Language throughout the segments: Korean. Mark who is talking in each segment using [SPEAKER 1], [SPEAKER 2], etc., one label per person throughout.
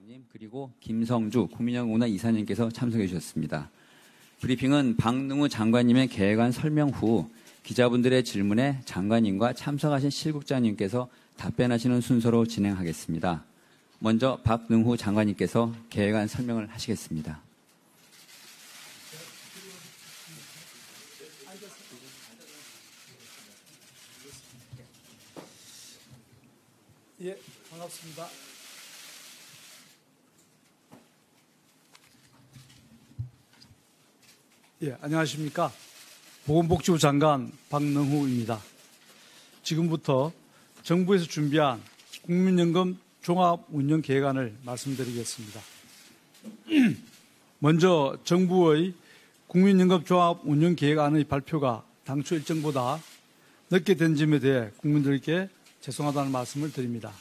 [SPEAKER 1] 부장님 그리고 김성주 국민연금공단 이사님께서 참석해 주셨습니다. 브리핑은 박능후 장관님의 계획안 설명 후 기자분들의 질문에 장관님과 참석하신 실국장님께서 답변하시는 순서로 진행하겠습니다. 먼저 박능후 장관님께서 계획안 설명을 하시겠습니다.
[SPEAKER 2] 예, 반갑습니다. 예, 안녕하십니까. 보건복지부 장관 박능후입니다. 지금부터 정부에서 준비한 국민연금 종합운영계획안을 말씀드리겠습니다. 먼저 정부의 국민연금 종합운영계획안의 발표가 당초 일정보다 늦게 된 점에 대해 국민들께 죄송하다는 말씀을 드립니다.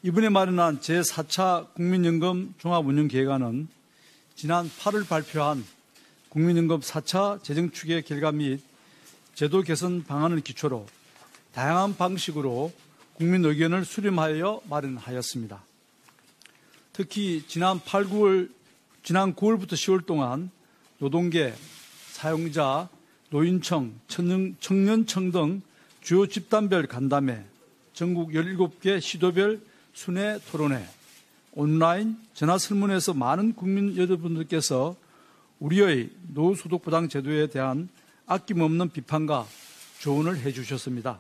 [SPEAKER 2] 이번에 마련한 제4차 국민연금 종합운영계획안은 지난 8월 발표한 국민연금 4차 재정추계 결과 및 제도 개선 방안을 기초로 다양한 방식으로 국민 의견을 수렴하여 마련하였습니다. 특히 지난 9월부터 10월 동안 노동계, 사용자, 노인청, 청년청 등 주요 집단별 간담회, 전국 17개 시도별 순회 토론회, 온라인 전화 설문에서 많은 국민 여러분들께서 우리의 노후소득보장 제도에 대한 아낌없는 비판과 조언을 해주셨습니다.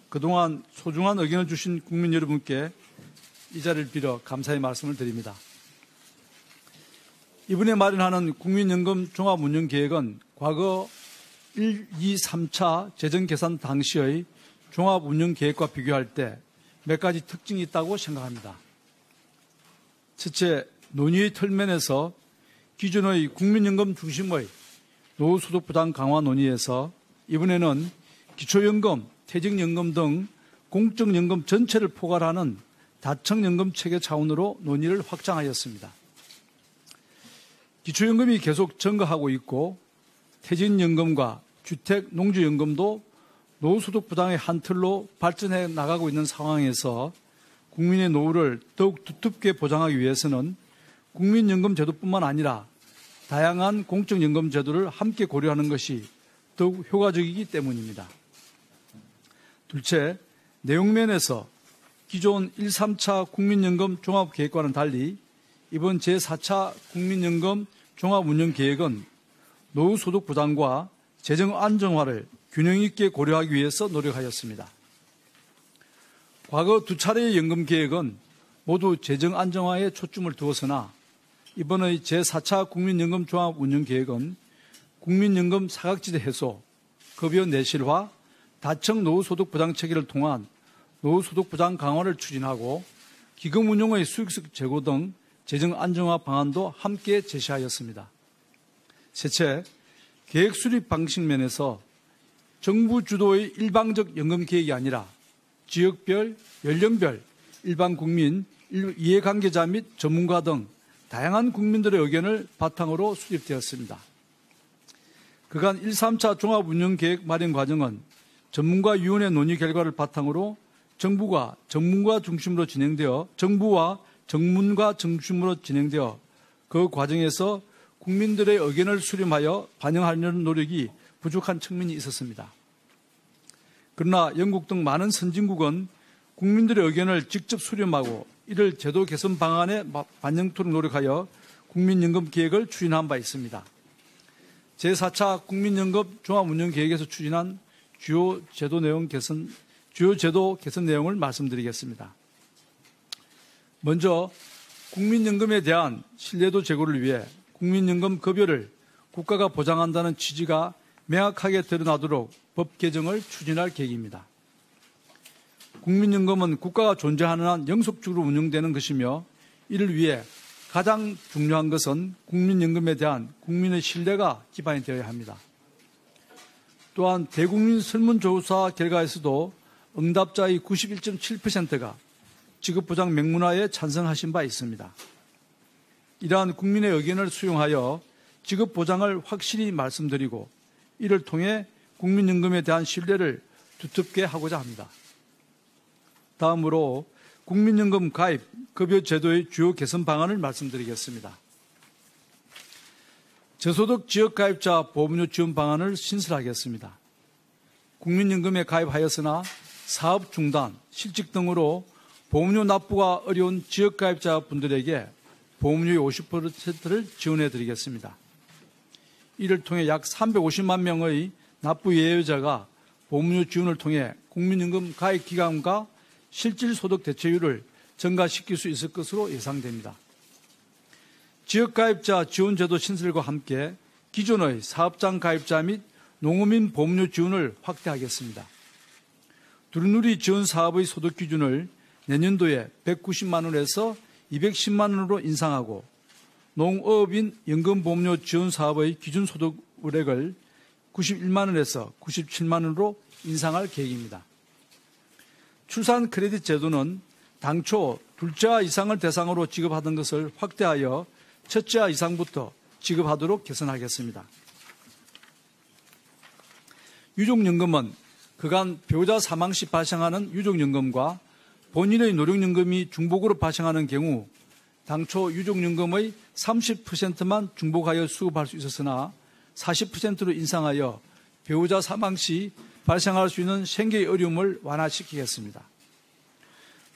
[SPEAKER 2] 그동안 소중한 의견을 주신 국민 여러분께 이 자리를 빌어 감사의 말씀을 드립니다. 이번에 마련하는 국민연금 종합운영계획은 과거 1, 2, 3차 재정계산 당시의 종합운영계획과 비교할 때 몇 가지 특징이 있다고 생각합니다. 첫째, 논의의 틀면에서 기존의 국민연금 중심의 노후소득부담 강화 논의에서 이번에는 기초연금, 퇴직연금 등 공적연금 전체를 포괄하는 다층연금 체계 차원으로 논의를 확장하였습니다. 기초연금이 계속 증가하고 있고 퇴직연금과 주택, 농지연금도 노후소득 부담의 한 틀로 발전해 나가고 있는 상황에서 국민의 노후를 더욱 두텁게 보장하기 위해서는 국민연금 제도뿐만 아니라 다양한 공적연금 제도를 함께 고려하는 것이 더욱 효과적이기 때문입니다. 둘째, 내용면에서 기존 1, 3차 국민연금 종합계획과는 달리 이번 제4차 국민연금 종합운영계획은 노후소득 부담과 재정 안정화를 균형 있게 고려하기 위해서 노력하였습니다. 과거 두 차례의 연금계획은 모두 재정 안정화에 초점을 두었으나 이번의 제4차 국민연금 종합운영계획은 국민연금 사각지대 해소, 급여 내실화, 다층 노후소득 보장 체계를 통한 노후소득 보장 강화를 추진하고 기금 운용의 수익성 제고 등 재정 안정화 방안도 함께 제시하였습니다. 셋째, 계획 수립 방식 면에서 정부 주도의 일방적 연금 계획이 아니라 지역별, 연령별, 일반 국민, 이해관계자 및 전문가 등 다양한 국민들의 의견을 바탕으로 수립되었습니다. 그간 1, 3차 종합운영계획 마련 과정은 전문가위원회 논의 결과를 바탕으로 정부와 전문가 중심으로 진행되어 그 과정에서 국민들의 의견을 수렴하여 반영하려는 노력이 부족한 측면이 있었습니다. 그러나 영국 등 많은 선진국은 국민들의 의견을 직접 수렴하고 이를 제도 개선 방안에 반영토록 노력하여 국민연금 계획을 추진한 바 있습니다. 제4차 국민연금 종합운영계획에서 추진한 주요 제도 개선 내용을 말씀드리겠습니다. 먼저 국민연금에 대한 신뢰도 제고를 위해 국민연금 급여를 국가가 보장한다는 취지가 명확하게 드러나도록 법 개정을 추진할 계획입니다. 국민연금은 국가가 존재하는 한 영속적으로 운영되는 것이며 이를 위해 가장 중요한 것은 국민연금에 대한 국민의 신뢰가 기반이 되어야 합니다. 또한 대국민 설문조사 결과에서도 응답자의 91.7%가 지급보장 명문화에 찬성하신 바 있습니다. 이러한 국민의 의견을 수용하여 지급보장을 확실히 말씀드리고 이를 통해 국민연금에 대한 신뢰를 두텁게 하고자 합니다. 다음으로 국민연금 가입 급여 제도의 주요 개선 방안을 말씀드리겠습니다. 저소득 지역가입자 보험료 지원 방안을 신설하겠습니다. 국민연금에 가입하였으나 사업 중단, 실직 등으로 보험료 납부가 어려운 지역가입자 분들에게 보험료의 50%를 지원해 드리겠습니다. 이를 통해 약 350만 명의 납부 예외자가 보험료 지원을 통해 국민연금 가입 기간과 실질소득 대체율을 증가시킬 수 있을 것으로 예상됩니다. 지역가입자 지원제도 신설과 함께 기존의 사업장 가입자 및 농어민 보험료 지원을 확대하겠습니다. 두루누리 지원 사업의 소득 기준을 내년도에 190만 원에서 210만 원으로 인상하고 농어업인 연금보험료 지원 사업의 기준 소득 우액을 91만 원에서 97만 원으로 인상할 계획입니다. 출산 크레딧 제도는 당초 둘째아 이상을 대상으로 지급하던 것을 확대하여 첫째아 이상부터 지급하도록 개선하겠습니다. 유족연금은 그간 배우자 사망 시 발생하는 유족연금과 본인의 노령연금이 중복으로 발생하는 경우 당초 유족연금의 30%만 중복하여 수급할 수 있었으나 40%로 인상하여 배우자 사망 시 발생할 수 있는 생계의 어려움을 완화시키겠습니다.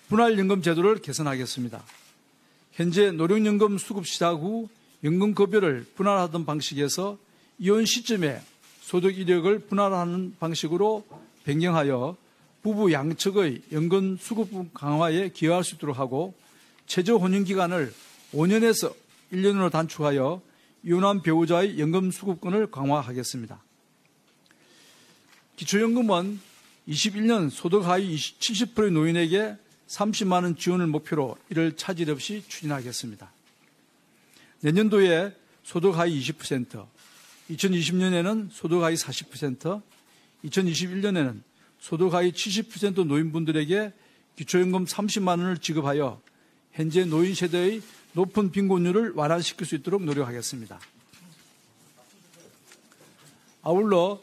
[SPEAKER 2] 분할연금 제도를 개선하겠습니다. 현재 노령연금 수급 시작 후 연금급여를 분할하던 방식에서 이혼 시점에 소득 이력을 분할하는 방식으로 변경하여 부부 양측의 연금 수급 강화에 기여할 수 있도록 하고 최저 혼인기간을 5년에서 1년으로 단축하여 이혼한 배우자의 연금 수급권을 강화하겠습니다. 기초연금은 21년 소득 하위 70%의 노인에게 30만 원 지원을 목표로 이를 차질 없이 추진하겠습니다. 내년도에 소득 하위 20%, 2020년에는 소득 하위 40%, 2021년에는 소득 하위 70% 노인분들에게 기초연금 30만 원을 지급하여 현재 노인 세대의 높은 빈곤율을 완화시킬 수 있도록 노력하겠습니다. 아울러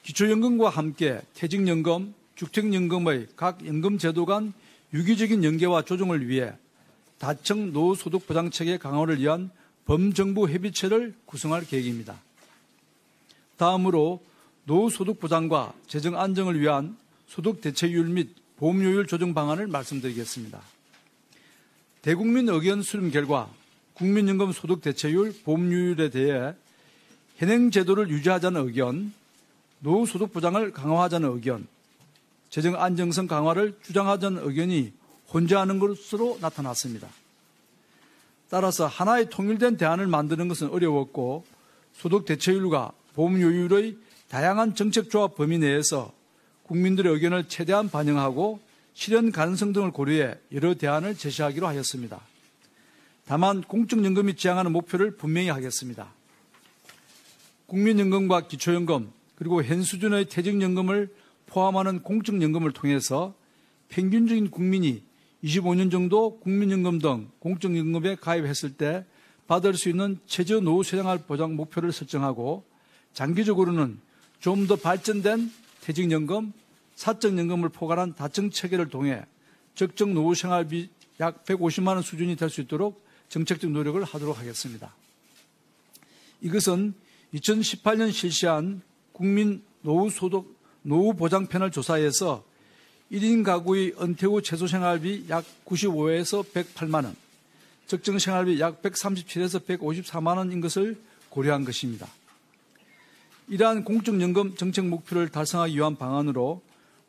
[SPEAKER 2] 기초연금과 함께 퇴직연금, 주택연금의 각 연금제도 간 유기적인 연계와 조정을 위해 다층 노후소득보장체계 강화를 위한 범정부 협의체를 구성할 계획입니다. 다음으로 노후소득보장과 재정안정을 위한 소득대체율 및 보험료율 조정 방안을 말씀드리겠습니다. 대국민 의견 수렴 결과 국민연금 소득대체율, 보험료율에 대해 현행 제도를 유지하자는 의견, 노후소득보장을 강화하자는 의견, 재정안정성 강화를 주장하자는 의견이 혼재하는 것으로 나타났습니다. 따라서 하나의 통일된 대안을 만드는 것은 어려웠고 소득대체율과 보험료율의 다양한 정책조합 범위 내에서 국민들의 의견을 최대한 반영하고 실현 가능성 등을 고려해 여러 대안을 제시하기로 하였습니다. 다만 공적연금이 지향하는 목표를 분명히 하겠습니다. 국민연금과 기초연금 그리고 현 수준의 퇴직연금을 포함하는 공적연금을 통해서 평균적인 국민이 25년 정도 국민연금 등 공적연금에 가입했을 때 받을 수 있는 최저 노후 생활 보장 목표를 설정하고 장기적으로는 좀 더 발전된 퇴직연금, 사적연금을 포괄한 다층 체계를 통해 적정 노후 생활비 약 150만 원 수준이 될 수 있도록 정책적 노력을 하도록 하겠습니다. 이것은 2018년 실시한 국민 노후 보장 패널 조사에서 1인 가구의 은퇴 후 최소 생활비 약 95에서 108만 원, 적정 생활비 약 137에서 154만 원인 것을 고려한 것입니다. 이러한 공적연금 정책 목표를 달성하기 위한 방안으로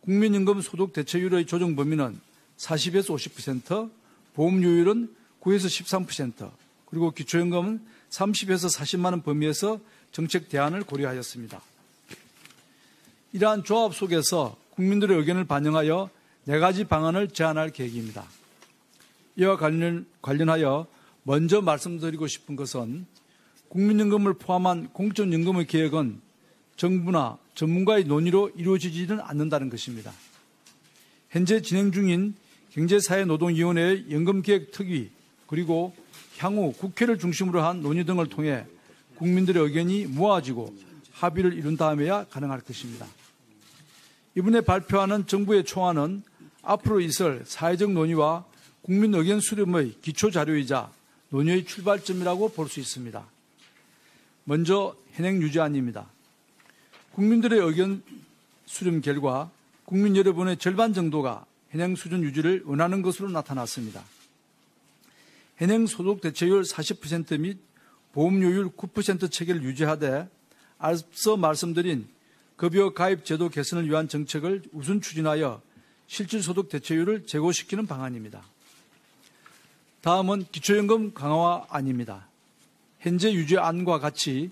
[SPEAKER 2] 국민연금 소득 대체율의 조정 범위는 40에서 50%, 보험료율은 9에서 13%, 그리고 기초연금은 30에서 40만 원 범위에서 정책 대안을 고려하였습니다. 이러한 조합 속에서 국민들의 의견을 반영하여 4가지 방안을 제안할 계획입니다. 이와 관련하여 먼저 말씀드리고 싶은 것은 국민연금을 포함한 공적연금의 계획은 정부나 전문가의 논의로 이루어지지는 않는다는 것입니다. 현재 진행 중인 경제사회노동위원회의 연금계획특위 그리고 향후 국회를 중심으로 한 논의 등을 통해 국민들의 의견이 모아지고 합의를 이룬 다음에야 가능할 것입니다. 이번에 발표하는 정부의 초안은 앞으로 있을 사회적 논의와 국민 의견 수렴의 기초 자료이자 논의의 출발점이라고 볼 수 있습니다. 먼저 현행 유죄안입니다. 국민들의 의견 수렴 결과 국민 여러분의 절반 정도가 현행 수준 유지를 원하는 것으로 나타났습니다. 현행 소득 대체율 40% 및 보험료율 9% 체계를 유지하되 앞서 말씀드린 급여 가입 제도 개선을 위한 정책을 우선 추진하여 실질소득 대체율을 제고시키는 방안입니다. 다음은 기초연금 강화안입니다. 현재 유죄안과 같이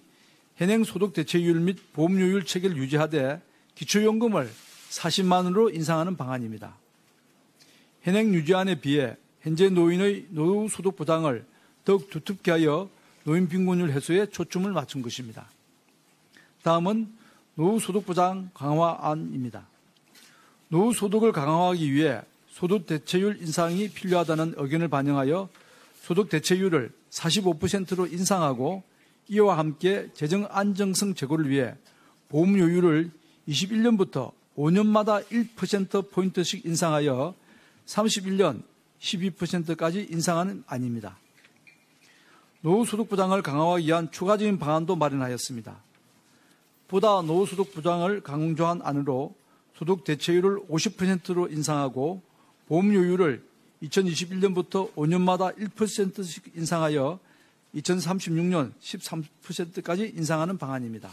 [SPEAKER 2] 현행 소득 대체율 및 보험료율 체계를 유지하되 기초연금을 40만 원으로 인상하는 방안입니다. 현행 유죄안에 비해 현재 노인의 노후 소득 보장을 더욱 두텁게 하여 노인 빈곤율 해소에 초점을 맞춘 것입니다. 다음은 노후 소득 보장 강화안입니다. 노후 소득을 강화하기 위해 소득 대체율 인상이 필요하다는 의견을 반영하여 소득 대체율을 45%로 인상하고 이와 함께 재정 안정성 제고를 위해 보험료율을 21년부터 5년마다 1%포인트씩 인상하여 31년 12%까지 인상하는 안입니다. 노후소득 보장을 강화하기 위한 추가적인 방안도 마련하였습니다. 보다 노후소득 보장을 강조한 안으로 소득 대체율을 50%로 인상하고 보험료율을 2021년부터 5년마다 1%씩 인상하여 2036년 13%까지 인상하는 방안입니다.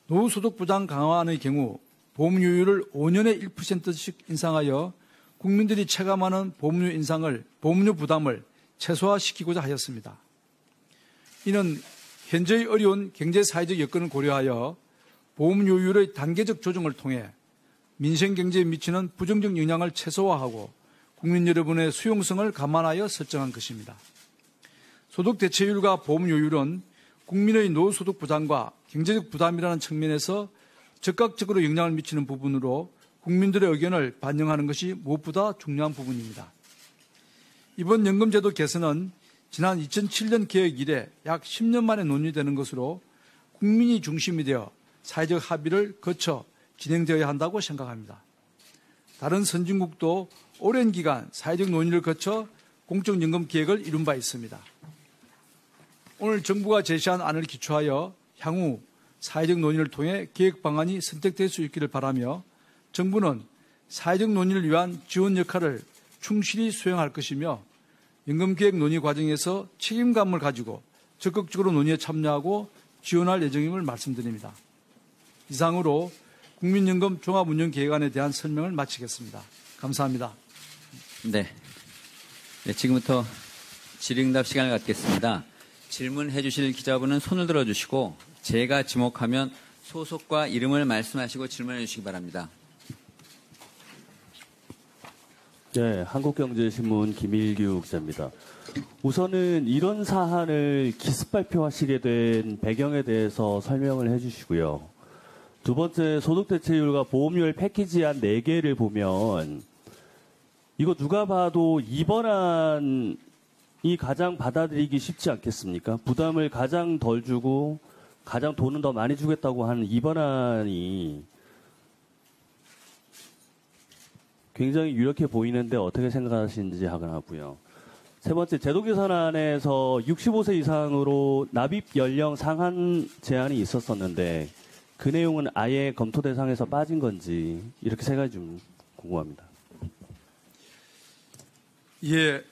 [SPEAKER 2] 노후소득 보장 강화안의 경우 보험료율을 5년에 1%씩 인상하여 국민들이 체감하는 보험료 부담을 최소화시키고자 하였습니다. 이는 현재의 어려운 경제사회적 여건을 고려하여 보험료율의 단계적 조정을 통해 민생경제에 미치는 부정적 영향을 최소화하고 국민 여러분의 수용성을 감안하여 설정한 것입니다. 소득 대체율과 보험료율은 국민의 노후소득 보장과 경제적 부담이라는 측면에서 적극적으로 영향을 미치는 부분으로 국민들의 의견을 반영하는 것이 무엇보다 중요한 부분입니다. 이번 연금제도 개선은 지난 2007년 개혁 이래 약 10년 만에 논의되는 것으로 국민이 중심이 되어 사회적 합의를 거쳐 진행되어야 한다고 생각합니다. 다른 선진국도 오랜 기간 사회적 논의를 거쳐 공적연금 계획을 이룬 바 있습니다. 오늘 정부가 제시한 안을 기초하여 향후 사회적 논의를 통해 계획 방안이 선택될 수 있기를 바라며 정부는 사회적 논의를 위한 지원 역할을 충실히 수행할 것이며 연금계획 논의 과정에서 책임감을 가지고 적극적으로 논의에 참여하고 지원할 예정임을 말씀드립니다. 이상으로 국민연금 종합운영계획안에 대한 설명을 마치겠습니다. 감사합니다.
[SPEAKER 1] 네, 지금부터 질의응답 시간을 갖겠습니다. 질문해 주실 기자분은 손을 들어주시고 제가 지목하면 소속과 이름을 말씀하시고 질문해 주시기 바랍니다.
[SPEAKER 3] 네, 한국경제신문 김일규 기자입니다. 우선은 이런 사안을 기습 발표하시게 된 배경에 대해서 설명을 해주시고요. 두 번째, 소득대체율과 보험료율 패키지안 4개를 보면 이거 누가 봐도 이번 안이 가장 받아들이기 쉽지 않겠습니까? 부담을 가장 덜 주고 가장 돈은 더 많이 주겠다고 하는 이번 안이 굉장히 유력해 보이는데 어떻게 생각하시는지 하고요. 세 번째, 제도 개선안에서 65세 이상으로 납입 연령 상한 제한이 있었었는데 그 내용은 아예 검토 대상에서 빠진 건지 이렇게 세 가지 좀 궁금합니다.
[SPEAKER 2] 예,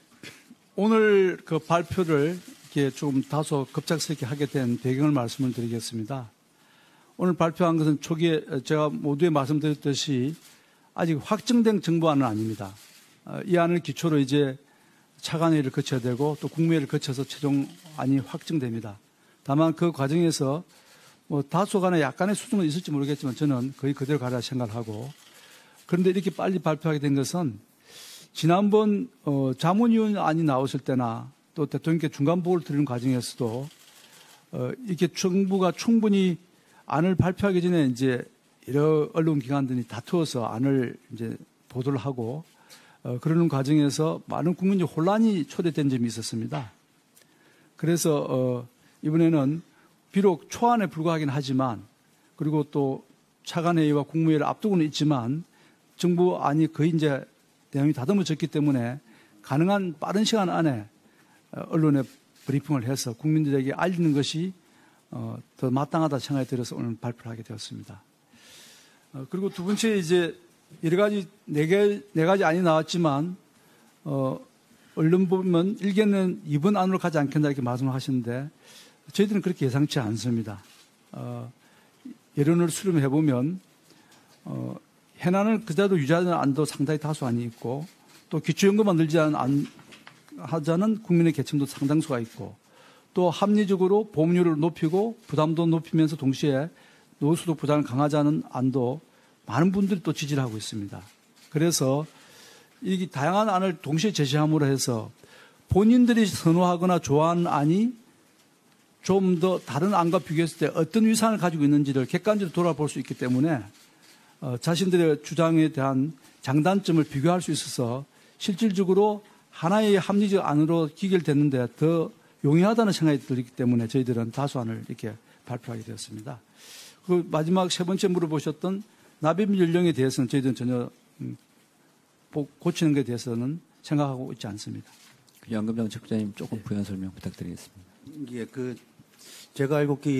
[SPEAKER 2] 오늘 그 발표를 이렇게 좀 다소 급작스럽게 하게 된 배경을 말씀을 드리겠습니다. 오늘 발표한 것은 초기에 제가 모두에 말씀드렸듯이 아직 확정된 정부안은 아닙니다. 이 안을 기초로 이제 차관회의를 거쳐야 되고 또 국무회의를 거쳐서 최종안이 확정됩니다. 다만 그 과정에서 뭐 다소간에 약간의 수정은 있을지 모르겠지만 저는 거의 그대로 가라 생각하고, 그런데 이렇게 빨리 발표하게 된 것은 지난번 자문위원안이 나왔을 때나 또 대통령께 중간 보고를 드리는 과정에서도 이렇게 정부가 충분히 안을 발표하기 전에 이제 여러 언론기관들이 다투어서 안을 이제 보도를 하고 그러는 과정에서 많은 국민적 혼란이 초래된 점이 있었습니다. 그래서 이번에는 비록 초안에 불과하긴 하지만, 그리고 또 차관회의와 국무회의를 앞두고는 있지만 정부 안이 거의 이제 내용이 다듬어졌기 때문에 가능한 빠른 시간 안에 언론에 브리핑을 해서 국민들에게 알리는 것이 더 마땅하다 생각이 들어서 오늘 발표를 하게 되었습니다. 그리고 두 번째 이제 여러 가지 네 가지 안이 나왔지만 언론 보면 일개는 이번 안으로 가지 않겠다 이렇게 말씀을 하시는데 저희들은 그렇게 예상치 않습니다. 여론을 수렴해 보면 해난을 그대로 유지하는 안도 상당히 다수안이 있고 또 기초연금 만들지 하자는 국민의 계층도 상당수가 있고 또 합리적으로 보험료를 높이고 부담도 높이면서 동시에 노후소득 부담을 강화하자는 안도 많은 분들이 또 지지를 하고 있습니다. 그래서 이 다양한 안을 동시에 제시함으로 해서 본인들이 선호하거나 좋아하는 안이 좀 더 다른 안과 비교했을 때 어떤 위상을 가지고 있는지를 객관적으로 돌아볼 수 있기 때문에 자신들의 주장에 대한 장단점을 비교할 수 있어서 실질적으로 하나의 합리적 안으로 기결됐는데 더 용이하다는 생각이 들기 때문에 저희들은 다수안을 이렇게 발표하게 되었습니다. 그 마지막 세 번째 물어보셨던 납입 연령에 대해서는 저희들은 전혀 고치는 것에 대해서는 생각하고 있지 않습니다.
[SPEAKER 1] 연금정책부장님 조금 부연 설명 부탁드리겠습니다.
[SPEAKER 4] 예, 제가 알고 있기